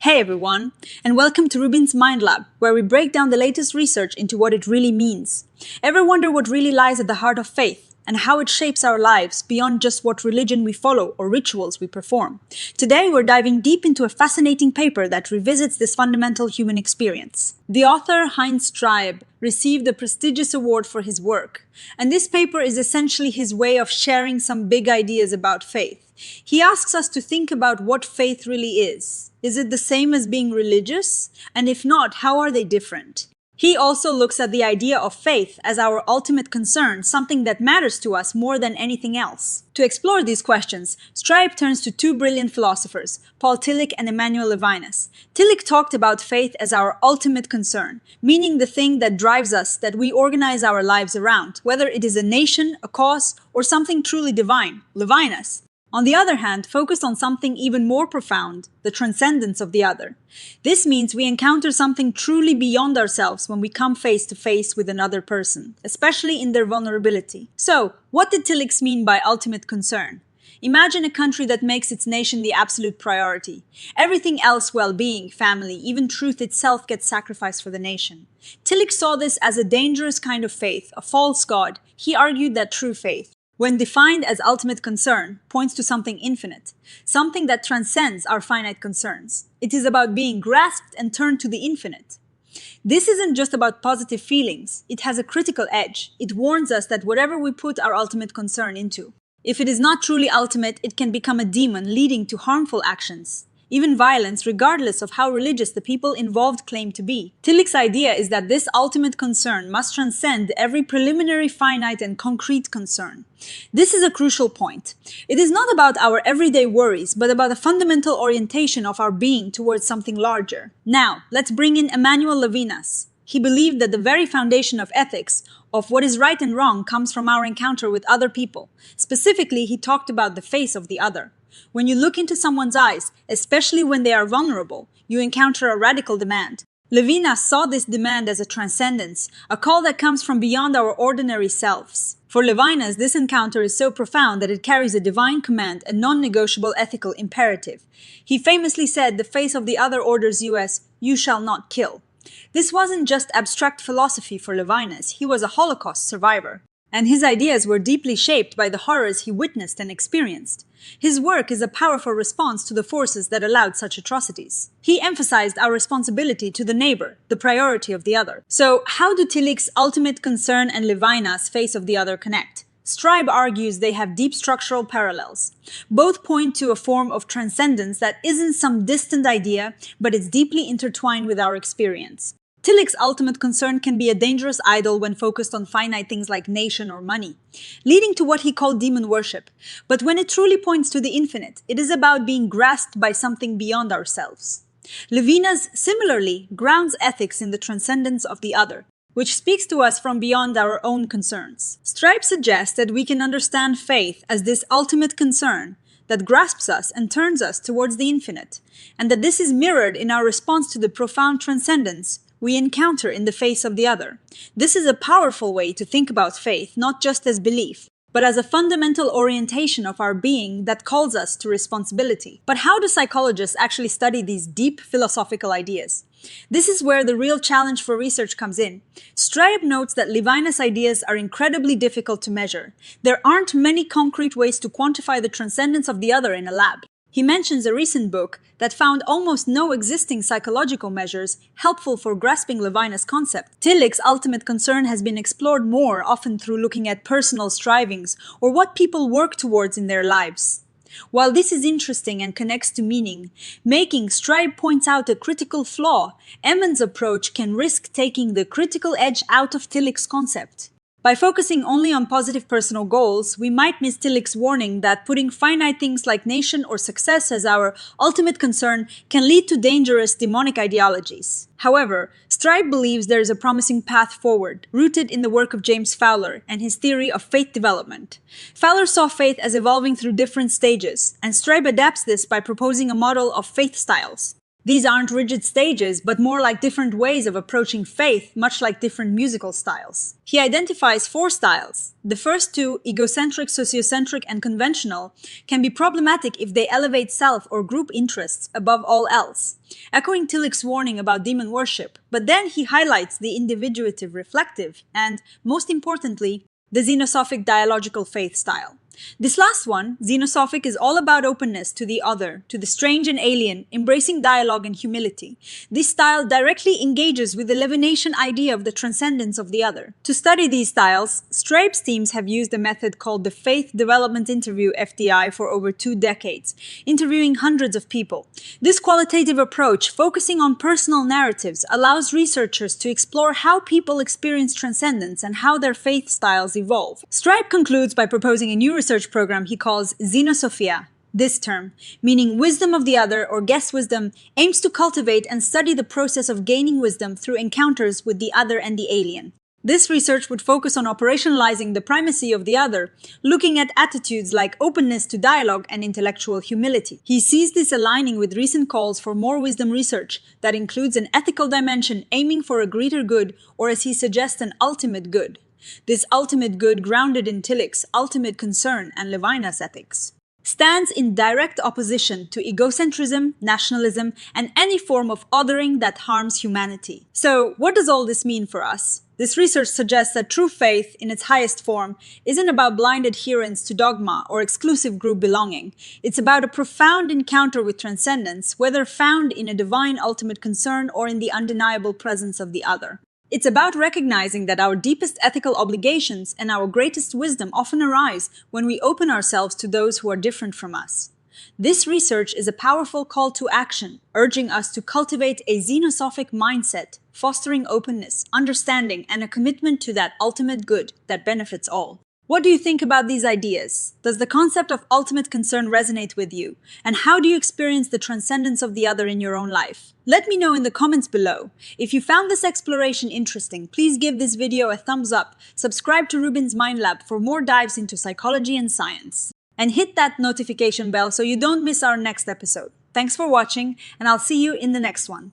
Hey everyone, and welcome to RUBIN'S Mind Lab, where we break down the latest research into what it really means. Ever wonder what really lies at the heart of faith, and how it shapes our lives beyond just what religion we follow or rituals we perform? Today we're diving deep into a fascinating paper that revisits this fundamental human experience. The author, Heinz Streib, received a prestigious award for his work, and this paper is essentially his way of sharing some big ideas about faith. He asks us to think about what faith really is. Is it the same as being religious? And if not, how are they different? He also looks at the idea of faith as our ultimate concern, something that matters to us more than anything else. To explore these questions, Streib turns to two brilliant philosophers, Paul Tillich and Emmanuel Levinas. Tillich talked about faith as our ultimate concern, meaning the thing that drives us, that we organize our lives around, whether it is a nation, a cause, or something truly divine. Levinas, on the other hand, focused on something even more profound, the transcendence of the other. This means we encounter something truly beyond ourselves when we come face to face with another person, especially in their vulnerability. So, what did Tillich mean by ultimate concern? Imagine a country that makes its nation the absolute priority. Everything else, well-being, family, even truth itself gets sacrificed for the nation. Tillich saw this as a dangerous kind of faith, a false god. He argued that true faith, when defined as ultimate concern, points to something infinite, something that transcends our finite concerns. It is about being grasped and turned to the infinite. This isn't just about positive feelings. It has a critical edge. It warns us that whatever we put our ultimate concern into, if it is not truly ultimate, it can become a demon leading to harmful actions, even violence, regardless of how religious the people involved claim to be. Tillich's idea is that this ultimate concern must transcend every preliminary finite and concrete concern. This is a crucial point. It is not about our everyday worries, but about a fundamental orientation of our being towards something larger. Now, let's bring in Emmanuel Levinas. He believed that the very foundation of ethics, of what is right and wrong, comes from our encounter with other people. Specifically, he talked about the face of the other. When you look into someone's eyes, especially when they are vulnerable, you encounter a radical demand. Levinas saw this demand as a transcendence, a call that comes from beyond our ordinary selves. For Levinas, this encounter is so profound that it carries a divine command, a non-negotiable ethical imperative. He famously said, "The face of the other orders you as, 'You shall not kill.'" This wasn't just abstract philosophy for Levinas. He was a Holocaust survivor, and his ideas were deeply shaped by the horrors he witnessed and experienced. His work is a powerful response to the forces that allowed such atrocities. He emphasized our responsibility to the neighbor, the priority of the other. So, how do Tillich's ultimate concern and Levinas' face of the other connect? Streib argues they have deep structural parallels. Both point to a form of transcendence that isn't some distant idea, but is deeply intertwined with our experience. Tillich's ultimate concern can be a dangerous idol when focused on finite things like nation or money, leading to what he called demon worship. But when it truly points to the infinite, it is about being grasped by something beyond ourselves. Levinas similarly grounds ethics in the transcendence of the other, which speaks to us from beyond our own concerns. Streib suggests that we can understand faith as this ultimate concern that grasps us and turns us towards the infinite, and that this is mirrored in our response to the profound transcendence we encounter in the face of the other. This is a powerful way to think about faith, not just as belief, but as a fundamental orientation of our being that calls us to responsibility. But how do psychologists actually study these deep philosophical ideas? This is where the real challenge for research comes in. Streib notes that Levinas' ideas are incredibly difficult to measure. There aren't many concrete ways to quantify the transcendence of the other in a lab. He mentions a recent book that found almost no existing psychological measures helpful for grasping Levinas' concept. Tillich's ultimate concern has been explored more, often through looking at personal strivings or what people work towards in their lives. While this is interesting and connects to meaning making, Streib points out a critical flaw. Emmanuel's approach can risk taking the critical edge out of Tillich's concept. By focusing only on positive personal goals, we might miss Tillich's warning that putting finite things like nation or success as our ultimate concern can lead to dangerous demonic ideologies. However, Streib believes there is a promising path forward, rooted in the work of James Fowler and his theory of faith development. Fowler saw faith as evolving through different stages, and Streib adapts this by proposing a model of faith styles. These aren't rigid stages, but more like different ways of approaching faith, much like different musical styles. He identifies 4 styles. The first 2, egocentric, sociocentric, and conventional, can be problematic if they elevate self or group interests above all else, echoing Tillich's warning about demon worship. But then he highlights the individuative, reflective, and, most importantly, the xenosophic dialogical faith style. This last one, xenosophic, is all about openness to the other, to the strange and alien, embracing dialogue and humility. This style directly engages with the Levinasian idea of the transcendence of the other. To study these styles, Streib's teams have used a method called the Faith Development Interview (FDI) for over 2 decades, interviewing hundreds of people. This qualitative approach, focusing on personal narratives, allows researchers to explore how people experience transcendence and how their faith styles evolve. Streib concludes by proposing a new research program he calls Xenosophia. This term, meaning wisdom of the other or guess wisdom, aims to cultivate and study the process of gaining wisdom through encounters with the other and the alien. This research would focus on operationalizing the primacy of the other, looking at attitudes like openness to dialogue and intellectual humility. He sees this aligning with recent calls for more wisdom research that includes an ethical dimension aiming for a greater good, or as he suggests, an ultimate good. This ultimate good, grounded in Tillich's ultimate concern and Levinas ethics, stands in direct opposition to egocentrism, nationalism, and any form of othering that harms humanity. So, what does all this mean for us? This research suggests that true faith, in its highest form, isn't about blind adherence to dogma or exclusive group belonging. It's about a profound encounter with transcendence, whether found in a divine ultimate concern or in the undeniable presence of the other. It's about recognizing that our deepest ethical obligations and our greatest wisdom often arise when we open ourselves to those who are different from us. This research is a powerful call to action, urging us to cultivate a xenosophic mindset, fostering openness, understanding, and a commitment to that ultimate good that benefits all. What do you think about these ideas? Does the concept of ultimate concern resonate with you? And how do you experience the transcendence of the other in your own life? Let me know in the comments below. If you found this exploration interesting, please give this video a thumbs up, subscribe to RUBIN'S Mind Lab for more dives into psychology and science, and hit that notification bell so you don't miss our next episode. Thanks for watching, and I'll see you in the next one.